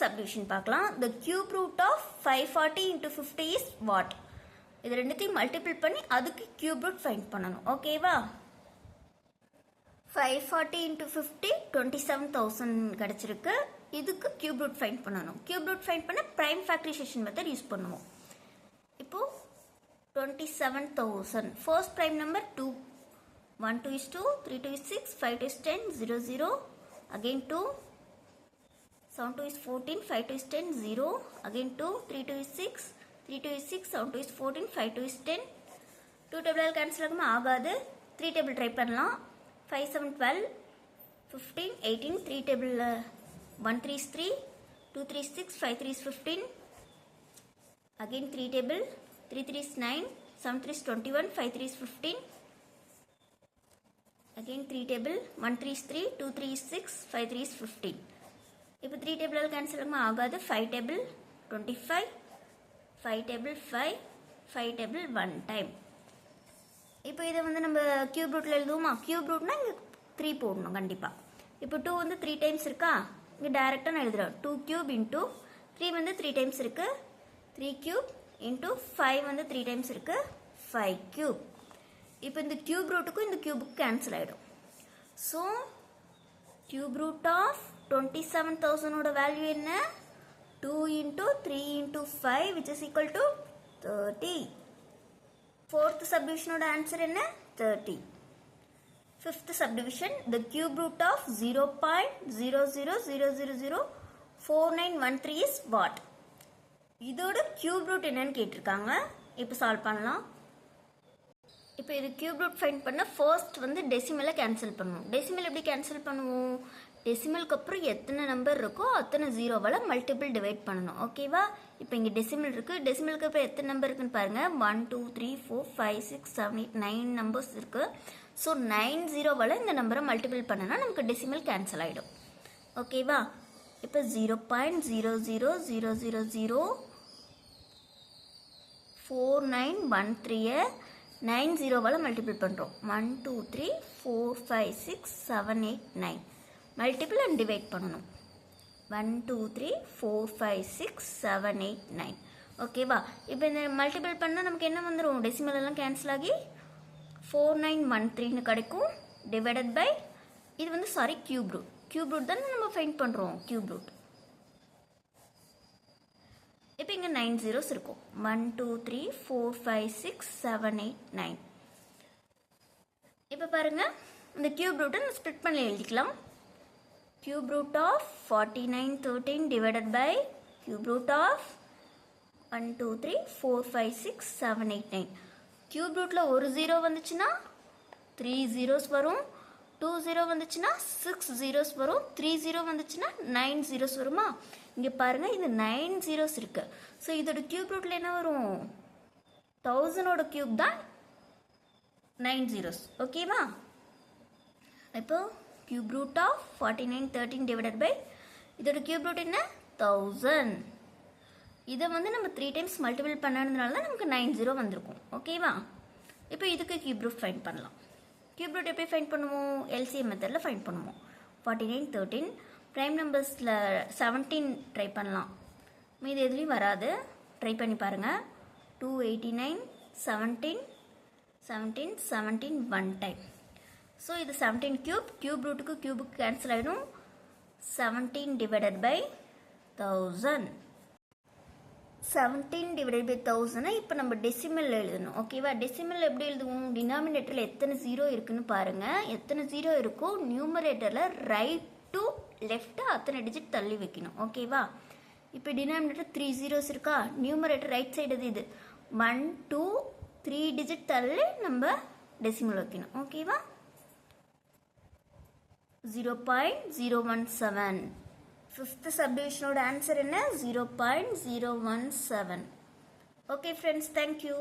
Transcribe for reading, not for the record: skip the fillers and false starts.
subdivision பார்க்கலாம். The cube root of 540 into 50 is what? இது ரெண்டுத்தையும் மல்டிபிள் பண்ணி அதுக்கு cube root ஃபைண்ட் பண்ணணும். ஓகேவா? 540 into 50 27,000 கிடைச்சிருக்கு. இதுக்கு cube root ஃபைண்ட் பண்ணணும். cube root ஃபைண்ட் பண்ண prime factorization method யூஸ் பண்ணுவோம். இப்போ 27,000 first prime number 2 1 2 is 2 3 2 is 6 5 2 is 10 0 0 again 2 7 2 is 14 5 2 is 10 0 again 2 3 2 is 6 3 2 is 6 7 2 is 14 5 2 is 10 2 table cancel ஆகுமா ஆகாது 3 table ட்ரை பண்ணலாம் 5 7 12 15 18 3 table 1 3 is 3 2 3 is 6 5 3 is 15 again 3 table 3 3 is 9 7 3 is 21 5 3 is 15 again 3 table 1 3 is 3 2 3 is 6 5 3 is 15 இப்போ 3 table cancel ஆகாது 5 table 25 5 table 5 5 table 1 time இப்போ இதை வந்து நம்ம cube ரூட்ல எழுதுவோமா கியூப் ரூட்னா இங்க 3 போடணும் கண்டிப்பா இப்போ 2 வந்து 3 டைம்ஸ் இருக்கா இங்க டைரக்டா நான் எழுதுறேன் 2 cube into 3 வந்து 3 டைம்ஸ் இருக்கு 3 cube into 5 வந்து 3 டைம்ஸ் இருக்கு 5 cube இப்போ இந்த cube rootக்கு இந்த cube கேன்சல் ஆயிடும் so cube root of 27,000 ஓட வேல்யூ என்ன 2 into 3 into 5 which is equal to 30 fourth subdivision ஓட ஆன்சர் என்ன 30 fifth subdivision the cube root of 0.000004913 is what இதோட cube root என்னன்னு கேட்டிருக்காங்க இப்போ சால்வ் பண்ணலாம் இப்போ இது cube root ஃபைண்ட் பண்ண ஃபர்ஸ்ட் வந்து டெசிமலை கேன்சல் பண்ணுவோம் டெசிமல் எப்படி கேன்சல் பண்ணுவோம் டெசிமலுக்கு அப்புறம் எத்தனை நம்பர் இருக்கோ அத்தனை ஜீரோவால் மல்டிபிள் டிவைட் பண்ணணும் ஓகேவா இப்போ இங்கே டெசிமல் இருக்குது டெசிமலுக்கு அப்புறம் எத்தனை நம்பர் இருக்குன்னு பாருங்கள் 1 2 3 4 5 6 7 8 9 நம்பர்ஸ் இருக்குது ஸோ 9 ஜீரோவால் இந்த நம்பரை மல்டிபிள் பண்ணனா நமக்கு டெசிமல் கேன்சல் ஆகிடும் ஓகேவா இப்போ 0.0004913 9 ஜீரோவால் மல்டிபிள் பண்ணுறோம் 1 2 3 4 5 6 7 8 9 மல்டிபிள் அண்ட் டிவைட் பண்ணணும் 1 2 3 4 5 6 7 8 9 ஓகேவா இப்போ இந்த மல்டிபிள் பண்ணால் நமக்கு என்ன வந்துடும் டெசிமல் எல்லாம் கேன்சல் ஆகி 4913 கிடைக்கும் டிவைடட் பை இது வந்து சாரி கியூப் ரூட் தானே நம்ம ஃபைண்ட் பண்ணுறோம் கியூப் ரூட் இப்போ இங்கே 9 zeros இருக்கும் 1 2 3 4 5 6 7 8 9 இப்போ பாருங்க இந்த கியூப் ரூட்டை நம்ம ஸ்ப்ளிட் பண்ணி எழுதிக்கலாம் cube root of 4913 divided by cube root of 1 2 3 4 5 6 7 8 9 cube rootல ஒரு 0 வந்துச்சுன்னா 3 zeros வரும் 2 0 வந்துச்சுன்னா 6 zeros வரும் 3 0 வந்துச்சுன்னா 9 zeros வருமா இங்க பாருங்க இது 9 zeros இருக்கு ஸோ இதோட cube rootல என்ன வரும் 1000 ஓட cube தான் 9 zeros ஓகேவா இப்போ cube root of 4913 divided by இதோட cube root என்ன 1000 இதை வந்து நம்ம 3 times மல்டிபிள் பண்ணதுனால தான் நமக்கு 90 வந்திருக்கும் ஓகேவா இப்போ இதுக்கு cube root ஃபைண்ட் பண்ணலாம் cube root எப்படி ஃபைண்ட் பண்ணுவோம் LCM மெத்தடில் ஃபைண்ட் பண்ணுவோம் 4913 ப்ரைம் நம்பர்ஸில் 17 ட்ரை பண்ணலாம் மீது எதுலேயும் வராது ட்ரை பண்ணி பாருங்கள் 289 17 17 17 1 டைம் ஸோ இது 17 cube ரூட்டுக்கு கியூபுக்கு கேன்சல் ஆகிடும் 17 divided by 1000 17 divided by 1000 இப்போ நம்ம டெசிமல் எழுதணும் ஓகேவா டெசிமல் எப்படி எழுதுவோம் டினாமினேட்டரில் எத்தனை ஜீரோ இருக்குன்னு பாருங்கள் எத்தனை ஜீரோ இருக்கோ நியூமரேட்டரில் ரைட் டு லெஃப்ட் அத்தனை டிஜிட் தள்ளி வைக்கணும் ஓகேவா இப்போ டினாமினேட்டர் 3 zeros இருக்கா நியூமரேட்டர் ரைட் சைடு இது 1 2 3 டிஜிட் தள்ளி நம்ம டெசிமல் வைக்கணும் ஓகேவா 0.017 fifth subdivision ஓட ஆன்சர் என்ன 0.017 okay friends thank you